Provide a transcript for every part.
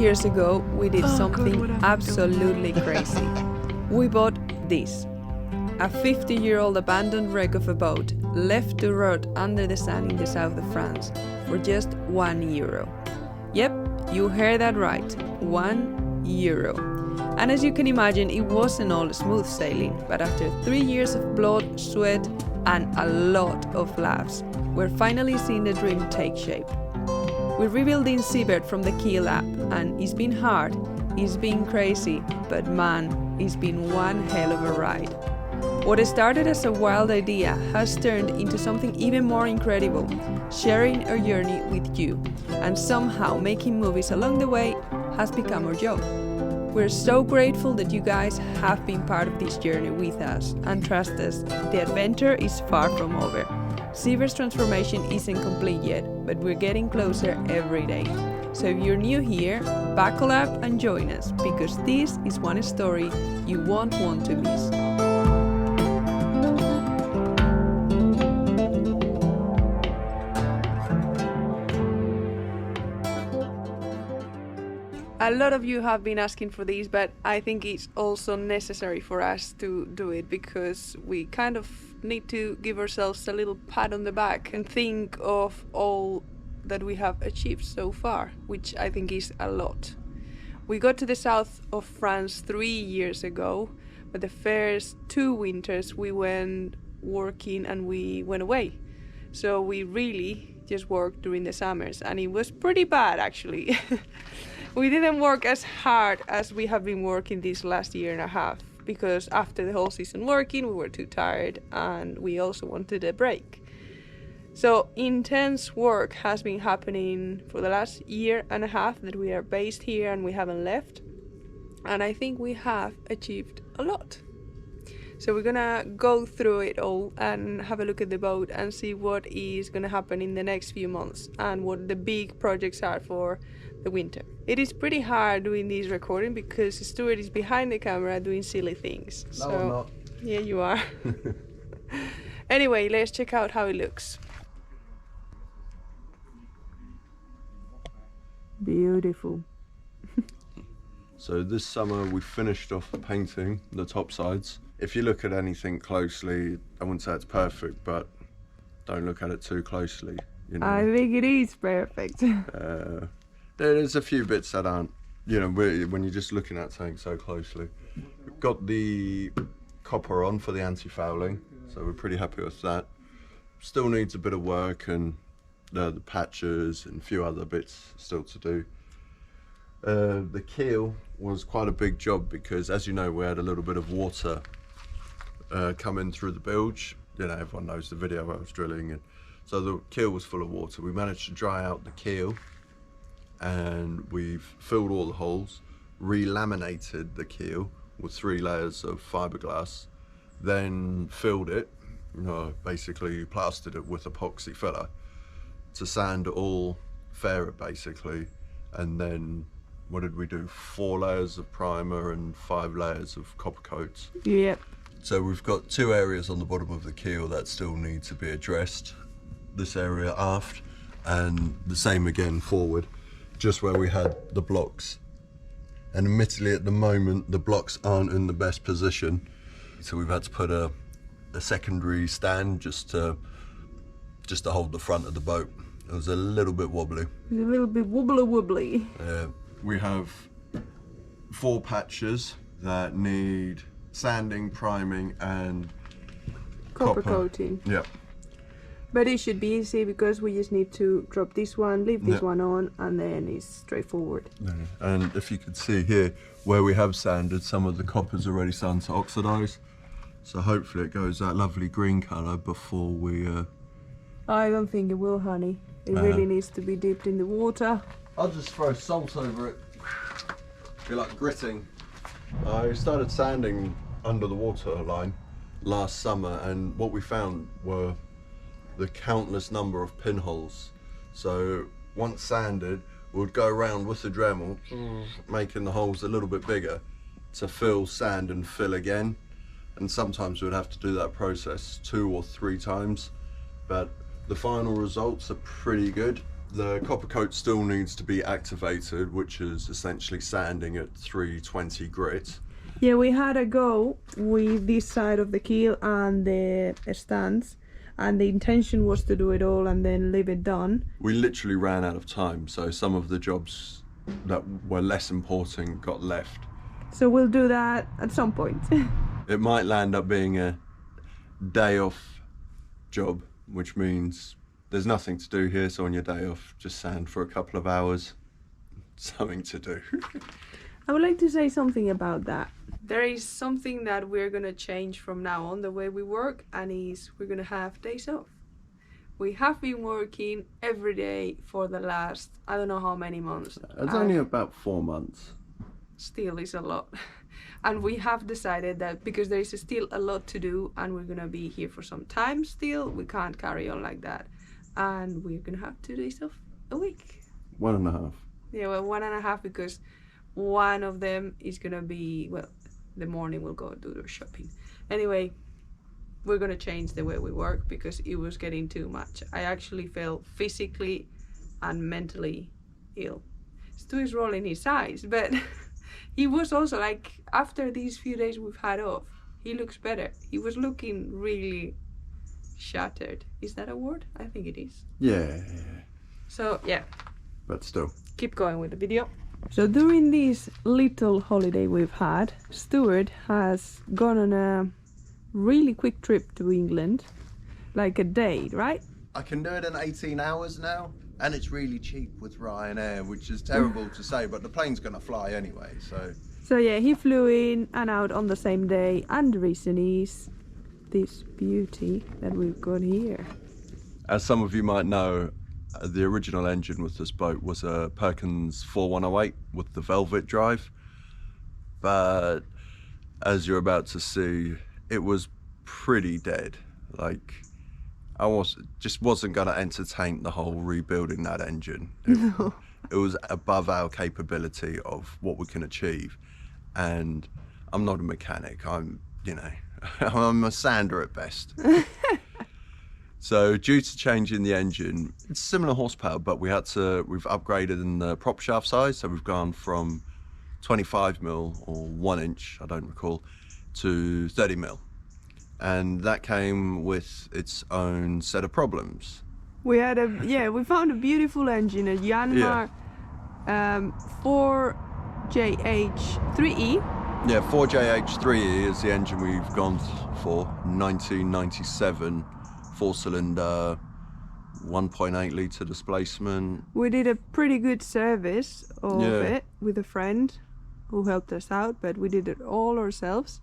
years ago, we did something absolutely crazy. We bought this. A 50-year-old abandoned wreck of a boat left to rot under the sand in the south of France for just €1. Yep, you heard that right, €1. And as you can imagine, it wasn't all smooth sailing, but after 3 years of blood, sweat, and a lot of laughs, we're finally seeing the dream take shape. We're rebuilding Seabird from the keel up, and it's been hard, it's been crazy, but man, it's been one hell of a ride. What started as a wild idea has turned into something even more incredible, sharing our journey with you, and somehow making movies along the way has become our job. We're so grateful that you guys have been part of this journey with us, and trust us, the adventure is far from over. Seabird's transformation isn't complete yet, but we're getting closer every day. So if you're new here, buckle up and join us, because this is one story you won't want to miss. A lot of you have been asking for this, but I think it's also necessary for us to do it because we kind of need to give ourselves a little pat on the back and think of all that we have achieved so far, which I think is a lot. We got to the south of France 3 years ago, but the first 2 winters we went working and we went away. So we really just worked during the summers, and it was pretty bad actually. We didn't work as hard as we have been working this last year and a half, because after the whole season working we were too tired and we also wanted a break. So intense work has been happening for the last year and a half that we are based here and we haven't left, and I think we have achieved a lot. So we're gonna go through it all and have a look at the boat and see what is gonna happen in the next few months and what the big projects are for the winter. It is pretty hard doing this recording because Stuart is behind the camera doing silly things. No, I'm not. Yeah, you are. Anyway, let's check out how it looks. Beautiful. So this summer we finished off painting the top sides. If you look at anything closely, I wouldn't say it's perfect, but don't look at it too closely. You know? I think it is perfect. There's a few bits that aren't, you know, when you're just looking at something so closely. We've got the copper on for the anti-fouling, so we're pretty happy with that. Still needs a bit of work, and the patches and a few other bits still to do. The keel was quite a big job because, as you know, we had a little bit of water coming through the bilge. You know, everyone knows the video I was drilling, and so the keel was full of water. We managed to dry out the keel, and we've filled all the holes, re-laminated the keel with 3 layers of fiberglass, then filled it, basically plastered it with epoxy filler to sand it all fairer basically, and then what did we do? 4 layers of primer and 5 layers of copper coats. Yep. So we've got 2 areas on the bottom of the keel that still need to be addressed. This area aft, and the same again forward, just where we had the blocks. And admittedly at the moment the blocks aren't in the best position, so we've had to put a secondary stand just to hold the front of the boat. It was a little bit wobbly. A little bit wobbly. We have 4 patches that need sanding, priming and Copper coating. Yeah. But it should be easy because we just need to drop this one, leave this one on, and then it's straightforward. Yeah. And if you could see here, where we have sanded, some of the copper's already starting to oxidise. So hopefully it goes that lovely green colour before we... I don't think it will, honey. It really needs to be dipped in the water. I'll just throw salt over it. Be like gritting. I started sanding under the water line last summer, and what we found were the countless number of pinholes. So once sanded, we'd go around with the Dremel, making the holes a little bit bigger to fill, sand and fill again. And sometimes we'd have to do that process 2 or 3 times, but the final results are pretty good. The copper coat still needs to be activated, which is essentially sanding at 320 grit. Yeah, we had a go with this side of the keel and the stands, and the intention was to do it all and then leave it done. We literally ran out of time, so some of the jobs that were less important got left. So we'll do that at some point. It might land up being a day off job, which means there's nothing to do here, so on your day off, just sand for a couple of hours. Something to do. I would like to say something about that. There is something that we're gonna change from now on the way we work, and is we're gonna have days off. We have been working every day for the last, I don't know how many months. It's only about 4 months. Still is a lot. And we have decided that because there is still a lot to do and we're gonna be here for some time still, we can't carry on like that. And we're gonna have 2 days off a week. 1.5. Yeah, well, 1.5, because one of them is gonna be, well, the morning we'll go do the shopping. Anyway, we're gonna change the way we work because it was getting too much. I actually felt physically and mentally ill. Stu is rolling his eyes, but he was also like, after these few days we've had off, he looks better. He was looking really shattered. Is that a word? I think it is. Yeah. So yeah, But still. keep going with the video. So during this little holiday we've had, Stuart has gone on a really quick trip to England, like a day, right? I can do it in 18 hours now, and it's really cheap with Ryanair, which is terrible to say, but the plane's gonna fly anyway, so. So yeah, he flew in and out on the same day, and the reason is this beauty that we've got here. As some of you might know, the original engine with this boat was a Perkins 4108 with the velvet drive, but as you're about to see, it was pretty dead. Like, I just wasn't going to entertain the whole rebuilding that engine. It was above our capability of what we can achieve, and I'm not a mechanic. I'm I'm a sander at best. So due to changing the engine, it's similar horsepower, but we've upgraded in the prop shaft size. So we've gone from 25mm or 1 inch, I don't recall, to 30mm. And that came with its own set of problems. We found a beautiful engine, a Yanmar 4JH3E. Yeah, 4JH3E is the engine we've gone for, 1997. 4-cylinder, 1.8 litre displacement. We did a pretty good service of it with a friend who helped us out, but we did it all ourselves,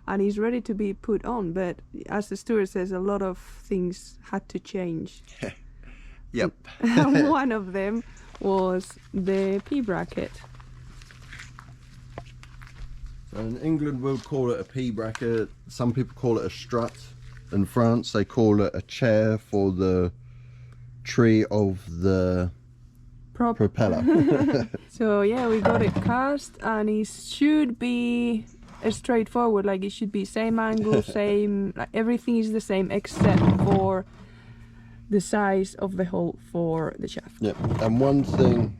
and he's ready to be put on. But as the steward says, a lot of things had to change. Yep. One of them was the P bracket. So in England we'll call it a P bracket. Some people call it a strut. In France they call it a chair for the tree of the propeller. So yeah, we got it cast, and it should be straightforward. Like, it should be same angle, same, like everything is the same except for the size of the hole for the shaft. Yep. And one thing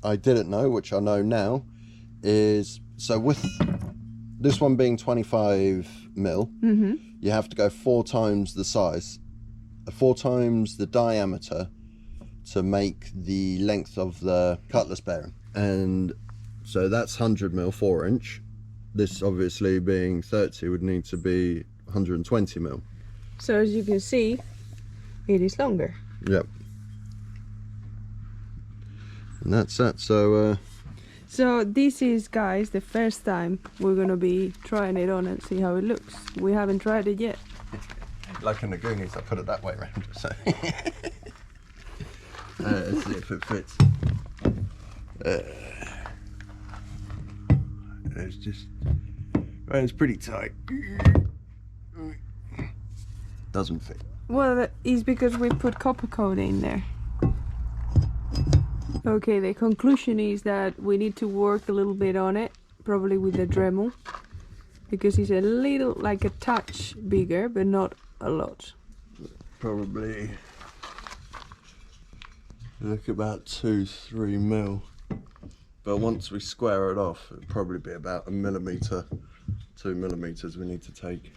I didn't know, which I know now, is so with this one being 25mm, you have to go 4 times the size, 4 times the diameter to make the length of the cutlass bearing. And so that's 100mm 4 inch. This obviously being 30 would need to be 120mm. So as you can see, it is longer. Yep. And that's that. So this is, guys, the first time we're gonna be trying it on and see how it looks. We haven't tried it yet. Like in the Goonies, I put it that way around. So let's see if it fits. It's pretty tight. Doesn't fit. Well, that is because we put copper coat in there. Okay, the conclusion is that we need to work a little bit on it, probably with the Dremel, because it's a little, like a touch bigger, but not a lot. Probably Look about 2-3 mil. But once we square it off, it'll probably be about 1 millimetre, 2 millimetres we need to take.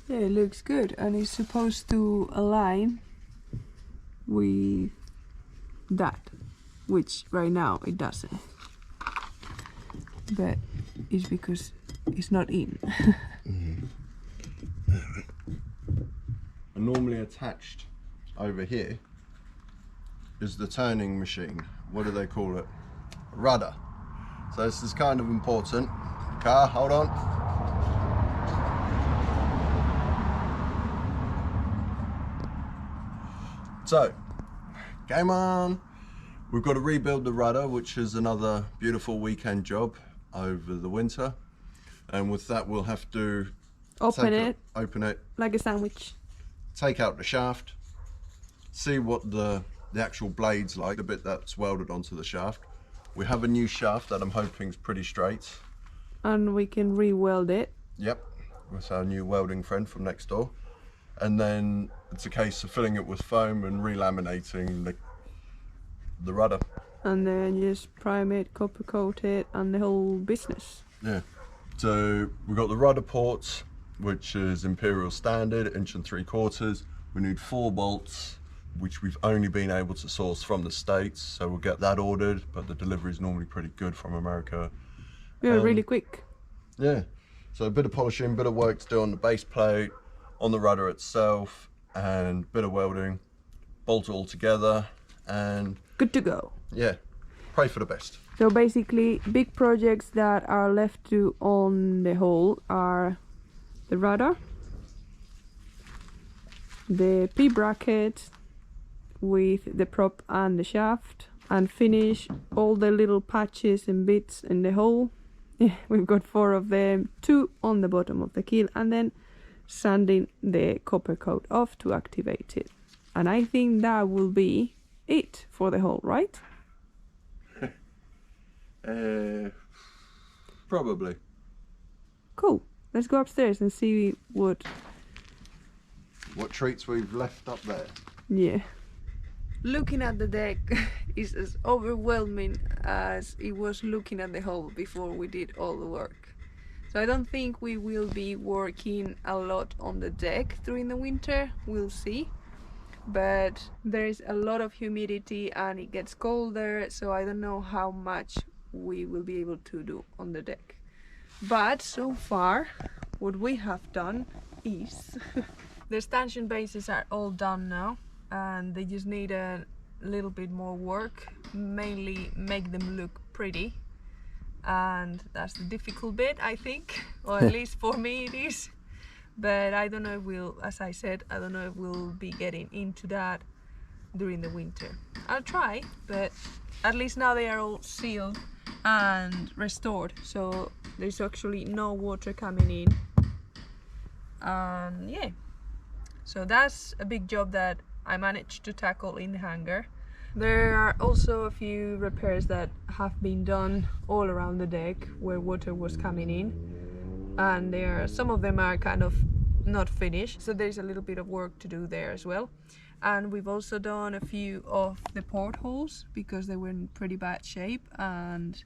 Yeah, it looks good, and it's supposed to align with that, which right now it doesn't. But it's because it's not in. And normally attached over here is the turning machine. What do they call it? A rudder. So this is kind of important. Car, hold on. So, game on. We've got to rebuild the rudder, which is another beautiful weekend job over the winter. And with that, we'll have to Open it like a sandwich. Take out the shaft, see what the actual blade's like, the bit that's welded onto the shaft. We have a new shaft that I'm hoping is pretty straight. And we can re-weld it. Yep, with our new welding friend from next door. And then it's a case of filling it with foam and relaminating the rudder. And then just prime it, copper coat it, and the whole business. Yeah. So we've got the rudder ports, which is Imperial Standard, 1 3/4. We need 4 bolts, which we've only been able to source from the States. So we'll get that ordered, but the delivery is normally pretty good from America. Yeah, really quick. Yeah. So a bit of polishing, bit of work to do on the base plate, on the rudder itself, and bit of welding, bolt it all together, and good to go. Yeah, pray for the best. So basically, big projects that are left to on the hull are the rudder, the P-bracket with the prop and the shaft, and finish all the little patches and bits in the hull. We've got 4 of them, 2 on the bottom of the keel, and then sanding the copper coat off to activate it. And I think that will be it for the hull, right? Probably. Cool. Let's go upstairs and see what treats we've left up there. Yeah. Looking at the deck is as overwhelming as it was looking at the hull before we did all the work. So I don't think we will be working a lot on the deck during the winter. We'll see. But there is a lot of humidity and it gets colder, so I don't know how much we will be able to do on the deck. But so far, what we have done is the stanchion bases are all done now, and they just need a little bit more work, mainly make them look pretty, and that's the difficult bit, I think, or at least for me it is. But I don't know if we'll, as I said, I don't know if we'll be getting into that during the winter. I'll try, but at least now they are all sealed and restored, so there's actually no water coming in. And yeah, so that's a big job that I managed to tackle in the hangar. There are also a few repairs that have been done all around the deck where water was coming in, and some of them are kind of not finished, so there's a little bit of work to do there as well. And we've also done a few of the portholes because they were in pretty bad shape and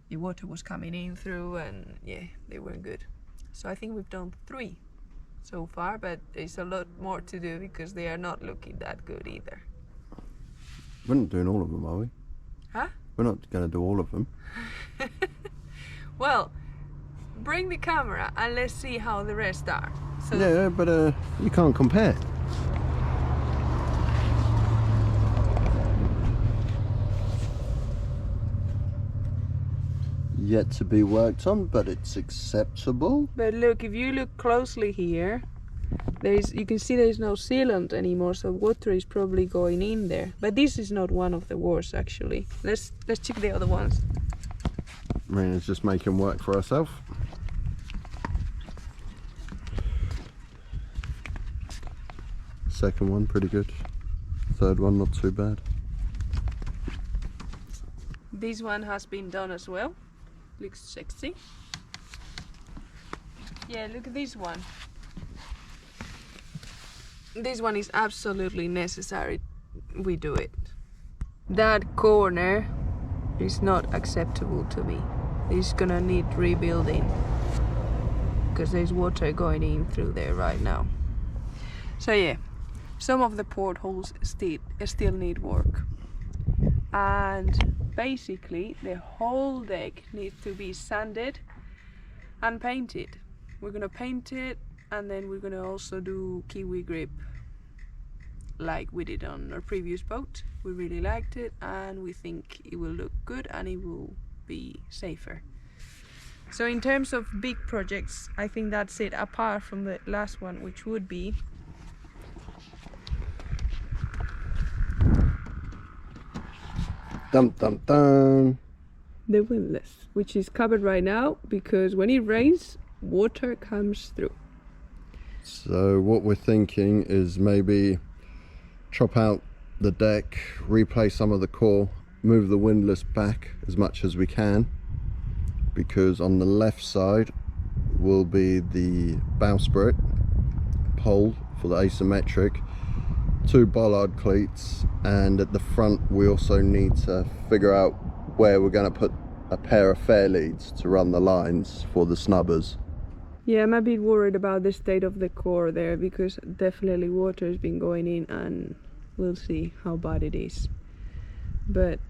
the water was coming in through, and yeah, they weren't good. So I think we've done 3 so far, but there's a lot more to do because they are not looking that good either. We're not doing all of them, are we? Huh? We're not going to do all of them. Well, bring the camera and let's see how the rest are. So yeah, but you can't compare. Yet to be worked on, but it's acceptable. But look, if you look closely here, you can see there's no sealant anymore, so water is probably going in there. But this is not one of the worst, actually. Let's check the other ones. Marina's just making work for herself. Second one, pretty good. Third one, not too bad. This one has been done as well. Looks sexy. Yeah, look at this one. This one is absolutely necessary we do it. That corner is not acceptable to me. It's gonna need rebuilding because there's water going in through there right now. So yeah, some of the portholes still need work. And basically the whole deck needs to be sanded and painted. We're gonna paint it, and then we're gonna also do kiwi grip like we did on our previous boat. We really liked it and we think it will look good and it will be safer. So in terms of big projects, I think that's it, apart from the last one, which would be Dum dum dum. the windlass, which is covered right now because when it rains, water comes through. So what we're thinking is maybe chop out the deck, replace some of the core, move the windlass back as much as we can, because on the left side will be the bowsprit pole for the asymmetric, 2 bollard cleats, and at the front we also need to figure out where we're going to put a pair of fair leads to run the lines for the snubbers. Yeah, I'm a bit worried about the state of the core there because definitely water has been going in and we'll see how bad it is. But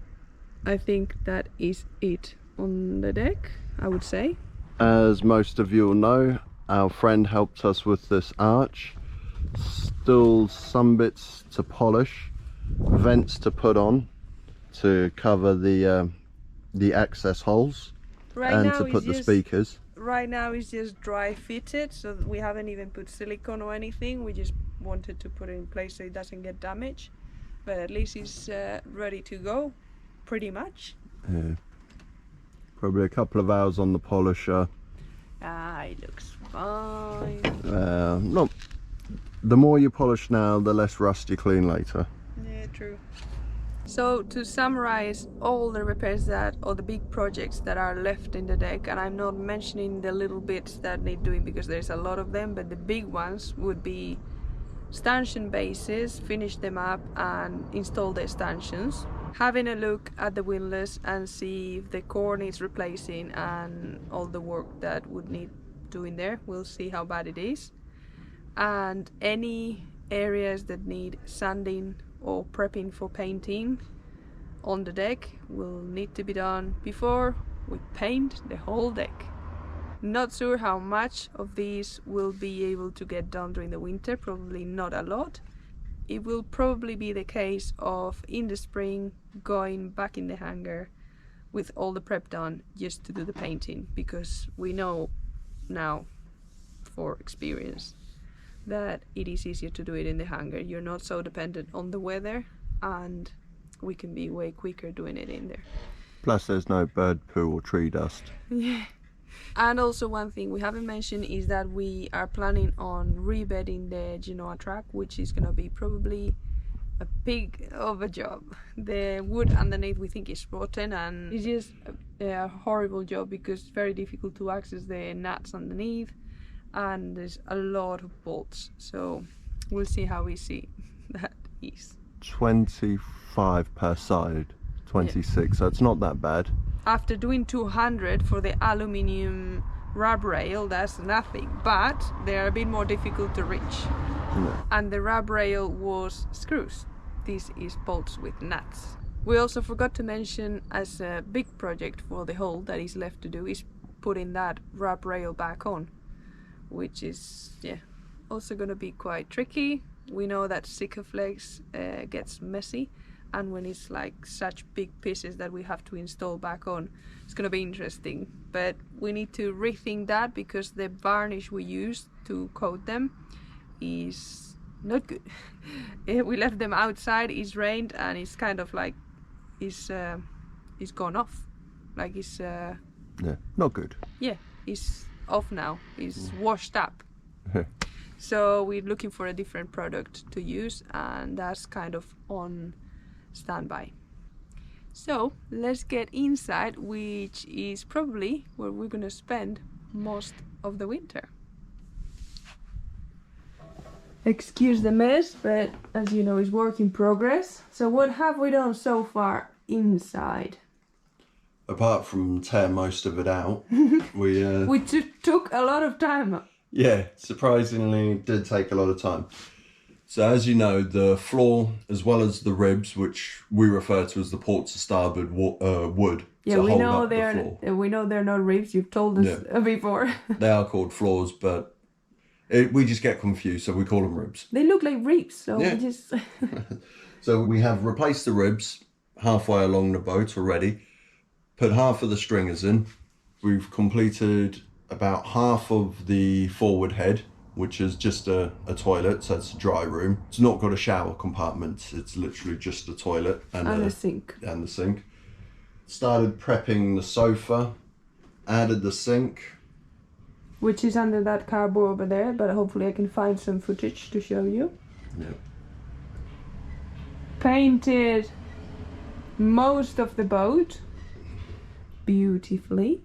I think that is it on the deck, I would say. As most of you will know, our friend helped us with this arch. Still some bits to polish, vents to put on to cover the access holes, and to put the speakers. Right now it's just dry fitted, so we haven't even put silicone or anything. We just wanted to put it in place so it doesn't get damaged. But at least it's ready to go, pretty much. Yeah. Probably a couple of hours on the polisher. It looks fine. No, the more you polish now, the less rust you clean later. Yeah, true. So to summarize all the repairs or the big projects that are left in the deck, and I'm not mentioning the little bits that need doing because there's a lot of them, but the big ones would be stanchion bases, finish them up and install the stanchions, having a look at the windlass and see if the core needs replacing and all the work that would need doing there. We'll see how bad it is, and any areas that need sanding or prepping for painting on the deck will need to be done before we paint the whole deck. Not sure how much of these will be able to get done during the winter, probably not a lot. It will probably be the case of in the spring going back in the hangar with all the prep done just to do the painting, because we know now for experience that it is easier to do it in the hangar. You're not so dependent on the weather and we can be way quicker doing it in there. Plus there's no bird poo or tree dust. Yeah. And also one thing we haven't mentioned is that we are planning on rebedding the Genoa track, which is going to be probably a pig of a job. The wood underneath we think is rotten and it's just a horrible job because it's very difficult to access the nuts underneath and there's a lot of bolts, so we'll see how easy that is. 25 per side, 26, yeah. So it's not that bad. After doing 200 for the aluminium rub rail, that's nothing, but they're a bit more difficult to reach. Yeah. And the rub rail was screws. This is bolts with nuts. We also forgot to mention, as a big project for the hull that is left to do, is putting that rub rail back on, which is also going to be quite tricky. We know that Sikaflex gets messy, and when it's like such big pieces that we have to install back on, it's going to be interesting. But we need to rethink that because the varnish we used to coat them is not good. We left them outside, it's rained, and it's kind of like it's gone off, like it's not good. Yeah, it's off now, it's washed up. So we're looking for a different product to use, and that's kind of on standby. So let's get inside, which is probably where we're gonna spend most of the winter. Excuse the mess, but as you know, it's work in progress. So what have we done so far inside? Apart from tear most of it out, We took a lot of time. yeah, surprisingly did take a lot of time. So as you know, the floor as well as the ribs, which we refer to as the port to starboard wood, Yeah, to we hold know up the floor. we know they're not ribs. You've told us before. They are called floors, but we just get confused, so we call them ribs. They look like ribs, so Yeah. we just. So we have replaced the ribs halfway along the boat already, put half of the stringers in. We've completed about half of the forward head, which is just a toilet, so it's a dry room. It's not got a shower compartment, it's literally just a toilet and a sink. And the sink. Started prepping the sofa, added the sink. Which is under that cardboard over there, but hopefully I can find some footage to show you. Yeah. Painted most of the boat beautifully.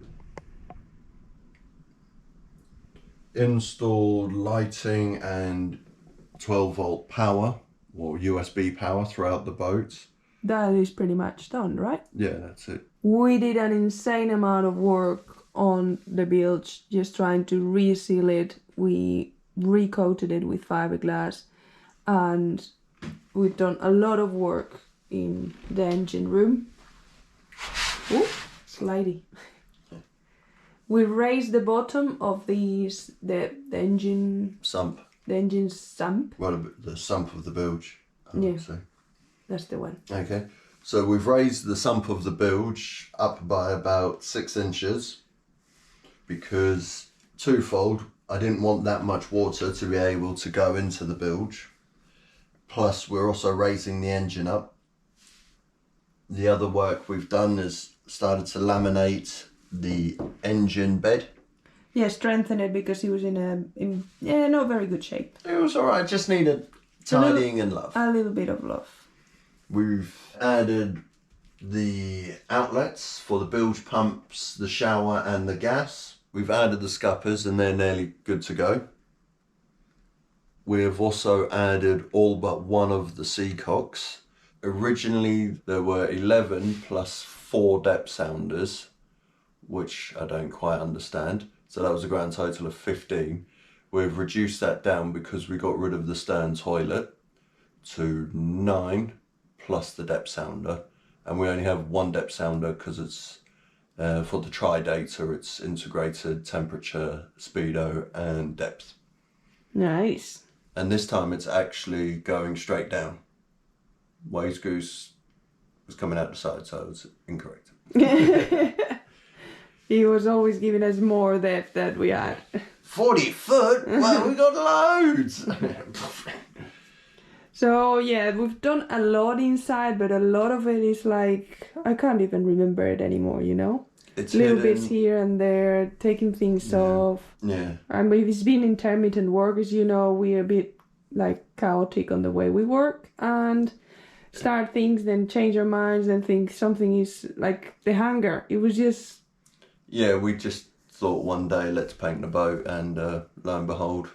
Installed lighting and 12-volt power or USB power throughout the boat. That is pretty much done, right? Yeah, that's it. We did an insane amount of work on the bilge, just trying to reseal it. We recoated it with fiberglass, and we've done a lot of work in the engine room. Oh, slidey. We raised the bottom of these, the engine... Sump. The engine sump. Well, the sump of the bilge, I would say. That's the one. Okay, so we've raised the sump of the bilge up by about 6 inches because, twofold, I didn't want that much water to be able to go into the bilge. Plus, we're also raising the engine up. The other work we've done is started to laminate the engine bed. Yeah, strengthen it because he was in not very good shape. It was alright, just needed tidying and love. A little bit of love. We've added the outlets for the bilge pumps, the shower and the gas. We've added the scuppers and they're nearly good to go. We've also added all but one of the seacocks. Originally there were 11 plus 4 depth sounders, which I don't quite understand. So that was a grand total of 15. We've reduced that down because we got rid of the stern toilet to 9 plus the depth sounder. And we only have one depth sounder because it's for the tri-data, it's integrated temperature, speedo and depth. Nice. And this time it's actually going straight down. Waves Goose was coming out the side, so it's incorrect. He was always giving us more depth than we had. 40 foot? Well, we got loads! So yeah, we've done a lot inside, but a lot of it is like, I can't even remember it anymore, you know? It's little hidden. bits here and there, taking things off. Yeah. I mean, it's been intermittent work, as you know, we're a bit like chaotic on the way we work and start things, then change our minds and think something is like the hangar. It was just... Yeah, we just thought one day let's paint the boat and lo and behold,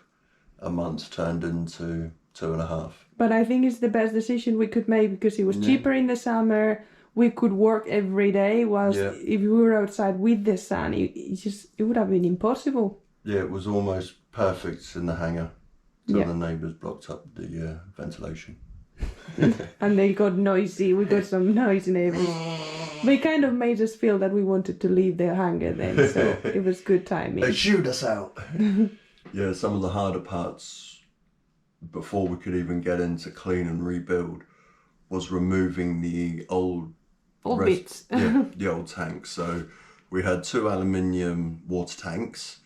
a month turned into 2.5. But I think it's the best decision we could make because it was cheaper in the summer. We could work every day, whilst if we were outside with the sun, it would have been impossible. Yeah, it was almost perfect in the hangar till the neighbours blocked up the ventilation. And they got noisy. We got some noisy neighbours. They kind of made us feel that we wanted to leave their hangar then, so it was good timing. They shoot us out. Yeah, some of the harder parts before we could even get in to clean and rebuild was removing the old bits. The old tanks. So we had 2 aluminium water tanks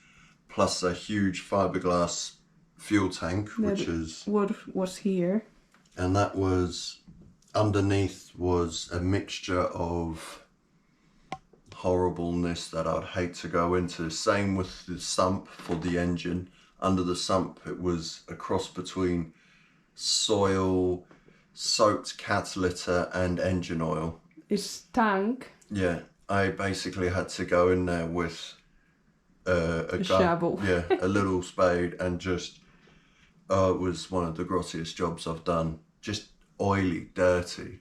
plus a huge fiberglass fuel tank, which is what was here. And that was underneath was a mixture of horribleness that I'd hate to go into. Same with the sump for the engine. Under the sump it was a cross between soil, soaked cat litter and engine oil. It stank. Yeah, I basically had to go in there with a gun, shovel. Yeah, a little spade and just Oh, it was one of the grossiest jobs I've done. Just oily, dirty.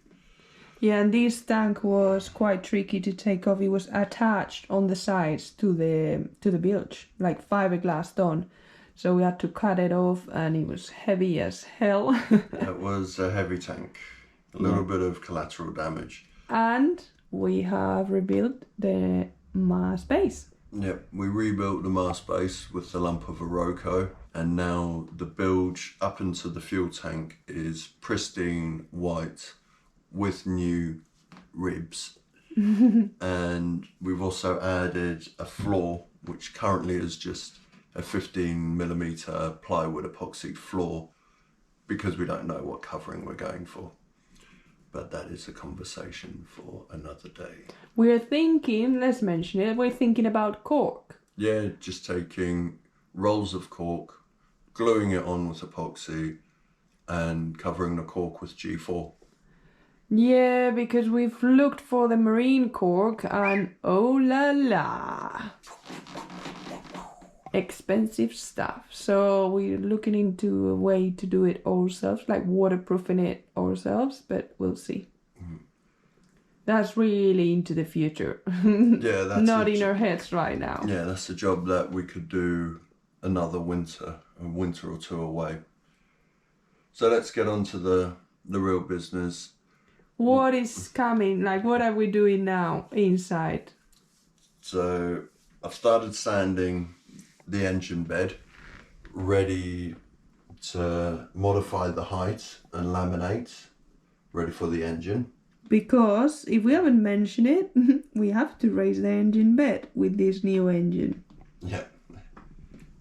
Yeah, and this tank was quite tricky to take off. It was attached on the sides to the bilge, like fiberglass done. So we had to cut it off, and it was heavy as hell. It was a heavy tank. A little bit of collateral damage. And we have rebuilt the mast base. Yep, we rebuilt the mast base with the lump of Iroko, and now the bilge up into the fuel tank is pristine white with new ribs. And we've also added a floor, which currently is just a 15mm plywood epoxy floor, because we don't know what covering we're going for. But that is a conversation for another day. We're thinking, let's mention it, we're thinking about cork. Yeah, just taking rolls of cork, gluing it on with epoxy, and covering the cork with G4. Yeah, because we've looked for the marine cork, and oh la la, expensive stuff. So we're looking into a way to do it ourselves, like waterproofing it ourselves, but we'll see. That's really into the future. Yeah, that's not in our heads right now. Yeah, that's a job that we could do another winter, a winter or two away. So let's get on to the real business. What is coming? Like, what are we doing now inside? So I've started sanding the engine bed, ready to modify the height and laminate, ready for the engine. Because if we haven't mentioned it, we have to raise the engine bed with this new engine. Yeah.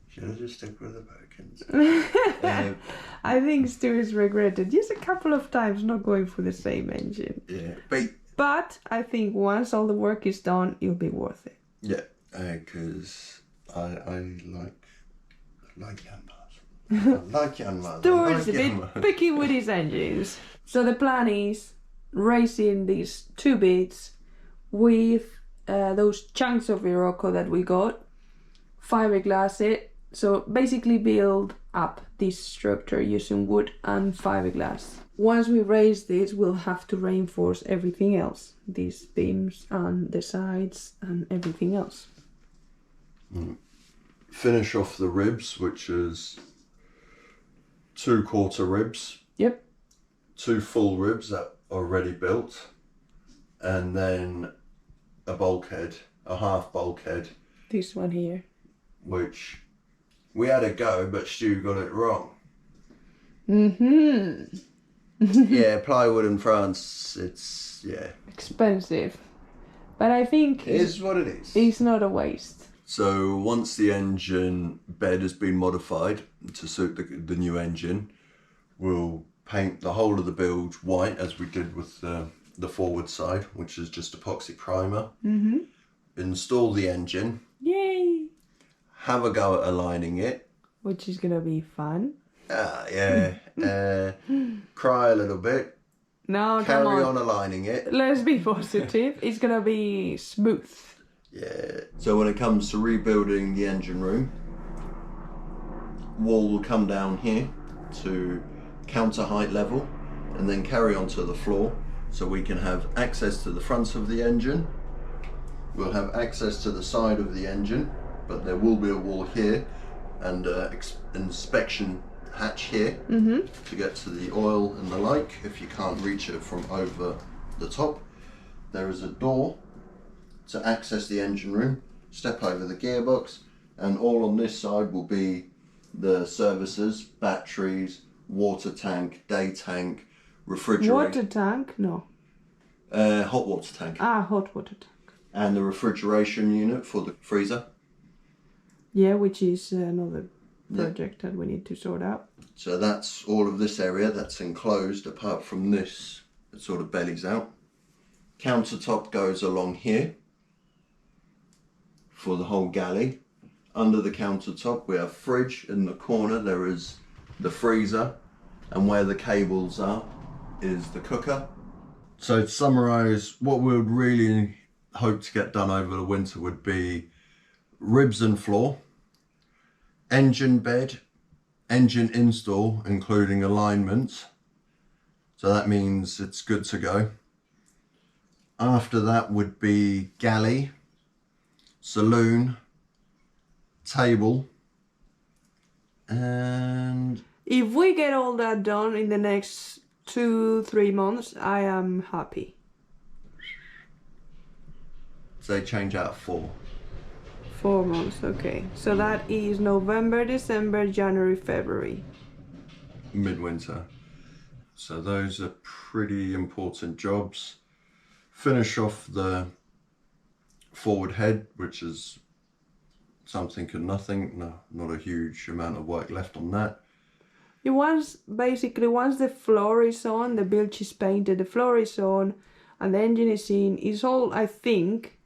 Should I just stick with the Perkins? I think Stuart's regretted just a couple of times not going for the same engine. Yeah. But I think once all the work is done, it'll be worth it. Yeah, because I like young I like young man. Stuart's a bit picky with his engines. So the plan is raising these two bits with those chunks of Iroko that we got, fiberglass it, so basically build up this structure using wood and fiberglass. Once we raise this, we'll have to reinforce everything else, these beams and the sides and everything else. Finish off the ribs, which is 2/4 ribs. Yep. 2 full ribs that are already built, and then a bulkhead, a half bulkhead. This one here. Which we had a go, but Stu got it wrong. Yeah, plywood in France, it's, expensive. But I think it is what it is. It's not a waste. So once the engine bed has been modified to suit the new engine, we'll paint the whole of the bilge white, as we did with the forward side, which is just epoxy primer. Install the engine. Yay! Have a go at aligning it. Which is gonna be fun. Yeah. Cry a little bit. No, Carry come on aligning it. Let's be positive. It's gonna be smooth. Yeah. So when it comes to rebuilding the engine room, wall will come down here to counter height level, and then carry on to the floor, so we can have access to the front of the engine. We'll have access to the side of the engine, but there will be a wall here and inspection hatch here to get to the oil and the like if you can't reach it from over the top. There is a door to access the engine room, step over the gearbox, and all on this side will be the services, batteries, water tank, day tank, refrigerator. Water tank? No. Hot water tank. Hot water tank. And the refrigeration unit for the freezer. Yeah, which is another project that we need to sort out. So that's all of this area that's enclosed, apart from this, it sort of bellies out. Countertop goes along here for the whole galley. Under the countertop we have fridge. In the corner there is the freezer, and where the cables are is the cooker. So to summarise, what we would really hope to get done over the winter would be ribs and floor, engine bed, engine install, including alignment. So that means it's good to go. After that would be galley, saloon, table, and If we get all that done in the next 2-3 months, I am happy. they change out 4. 4 months, okay. So that is November, December, January, February. Midwinter. So those are pretty important jobs. Finish off the forward head, which is something and nothing. No, not a huge amount of work left on that. Once the floor is on, the bilge is painted, the floor is on, and the engine is in, it's all, I think,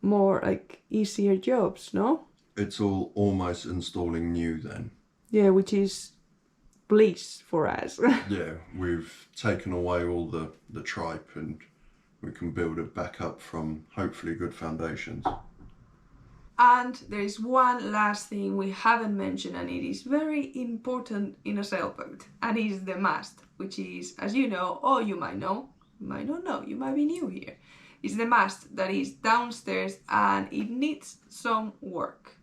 more like easier jobs, no? It's all almost installing new then. Yeah, which is bliss for us. Yeah, we've taken away all the tripe and we can build it back up from hopefully good foundations. And there is one last thing we haven't mentioned, and it is very important in a sailboat, and it is the mast, which is, as you know, or you might know, you might not know, you might be new here. It's the mast that is downstairs and it needs some work.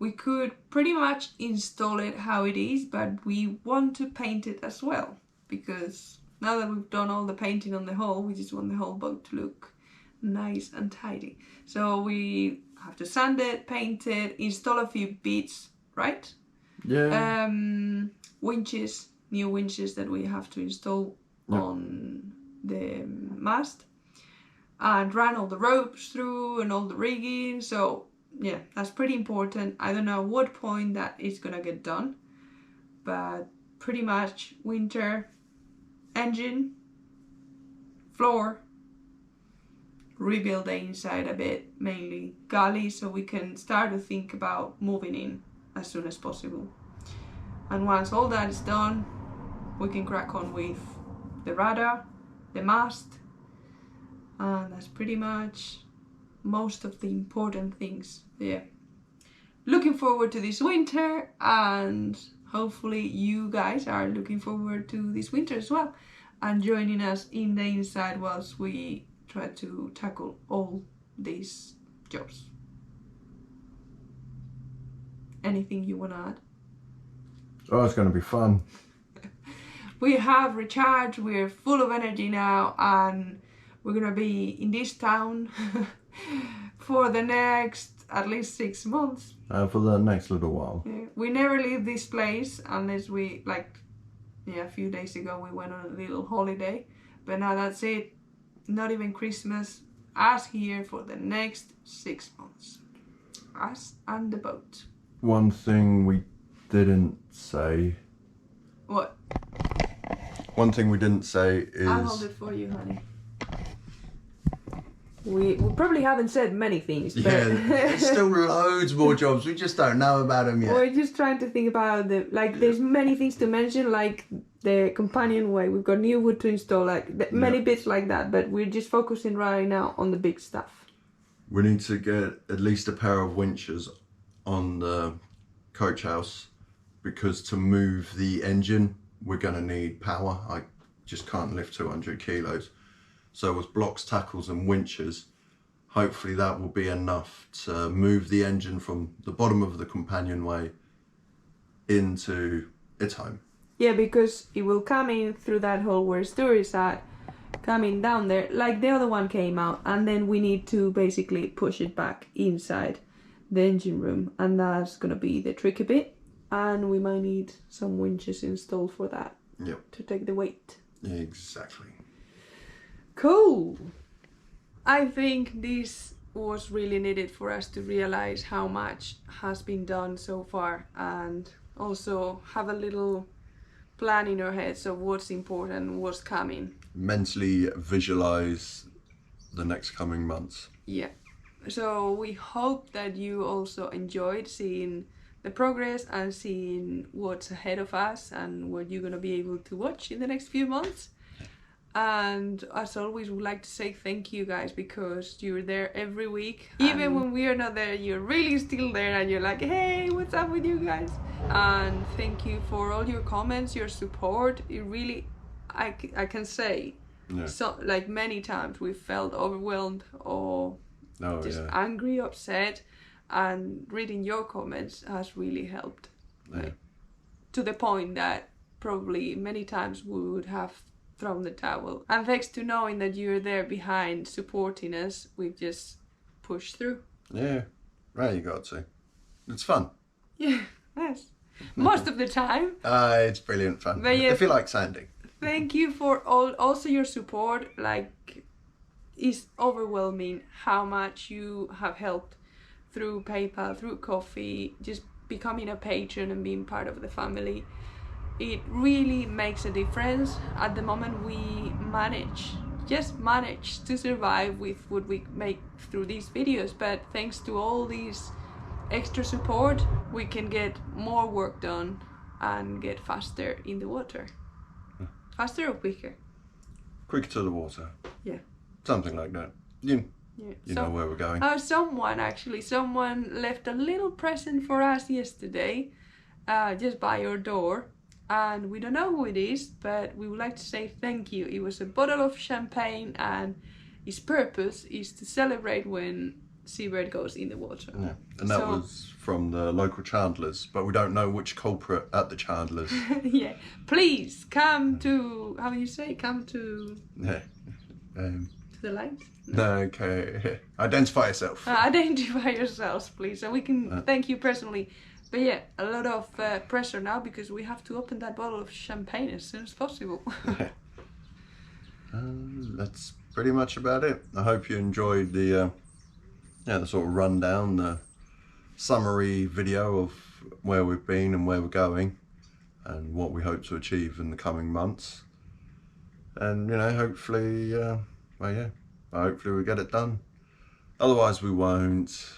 We could pretty much install it how it is, but we want to paint it as well, because now that we've done all the painting on the hull, we just want the whole boat to look nice and tidy. So we have to sand it, paint it, install a few bits, right? Yeah. Winches, new winches that we have to install on the mast, and run all the ropes through and all the rigging. So yeah, that's pretty important. I don't know what point that is gonna get done, but pretty much winter, engine, floor, rebuild the inside a bit, mainly galley, so we can start to think about moving in as soon as possible. And once all that is done, we can crack on with the rudder, the mast, and that's pretty much most of the important things. Yeah, looking forward to this winter, and hopefully you guys are looking forward to this winter as well, and joining us in the inside whilst we try to tackle all these jobs. Anything you want to add? Oh, it's going to be fun. We have recharged, we're full of energy now, and we're going to be in this town for the next at least 6 months. For the next little while. Yeah. We never leave this place unless we, a few days ago we went on a little holiday, but now that's it. Not even Christmas. Us here for the next 6 months. Us and the boat. One thing we didn't say. What? One thing we didn't say is. I'll hold it for you, honey. We probably haven't said many things, but yeah, there's still loads more jobs. We just don't know about them yet. We're just trying to think about there's many things to mention, like the companionway. We've got new wood to install, many bits like that, but we're just focusing right now on the big stuff. We need to get at least a pair of winches on the coach house, because to move the engine, we're going to need power. I just can't lift 200 kilos. So with blocks, tackles and winches, hopefully that will be enough to move the engine from the bottom of the companionway into its home. Yeah, because it will come in through that hole where Stuart is at, coming down there, like the other one came out, and then we need to basically push it back inside the engine room, and that's gonna be the tricky bit, and we might need some winches installed for that. Yep. To take the weight. Exactly. Cool. I think this was really needed for us to realize how much has been done so far, and also have a little plan in our heads of what's important, what's coming. Mentally visualize the next coming months. Yeah. So we hope that you also enjoyed seeing the progress and seeing what's ahead of us and what you're going to be able to watch in the next few months. And as always, we'd like to say thank you guys, because you're there every week. Even when we are not there, you're really still there, and you're like, hey, what's up with you guys? And thank you for all your comments, your support. It really, I can say, so like many times we felt overwhelmed or angry, upset, and reading your comments has really helped. Like, to the point that probably many times we would have thrown the towel. And thanks to knowing that you're there behind supporting us, we've just pushed through. Yeah, right, you got to. It's fun. Yeah, yes. Most of the time. It's brilliant fun. But yeah, if you like sanding. Thank you for also your support. Like, it's overwhelming how much you have helped through PayPal, through coffee, just becoming a patron and being part of the family. It really makes a difference. At the moment we manage to survive with what we make through these videos, but thanks to all these extra support we can get more work done and get faster in the water. Faster or quicker? Quicker to the water. Yeah. Something like that. You know where we're going. Someone left a little present for us yesterday, just by your door. And we don't know who it is, but we would like to say thank you. It was a bottle of champagne, and its purpose is to celebrate when Seabird goes in the water. Yeah, and that was from the local chandlers, but we don't know which culprit at the chandlers. Yeah, please come to, how do you say, come to... Yeah. To the light? No, okay. Identify yourself. Identify yourselves, please, so we can thank you personally. But yeah, a lot of pressure now, because we have to open that bottle of champagne as soon as possible. That's pretty much about it. I hope you enjoyed the sort of rundown, the summary video of where we've been and where we're going and what we hope to achieve in the coming months. And, hopefully, hopefully we get it done. Otherwise we won't,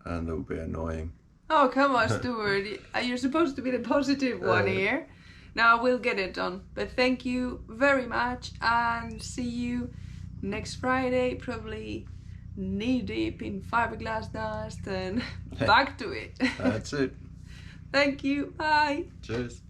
and it'll be annoying. Oh, come on, Stuart. You're supposed to be the positive one here. Now we'll get it done. But thank you very much, and see you next Friday, probably knee deep in fiberglass dust and back to it. That's it. Thank you. Bye. Cheers.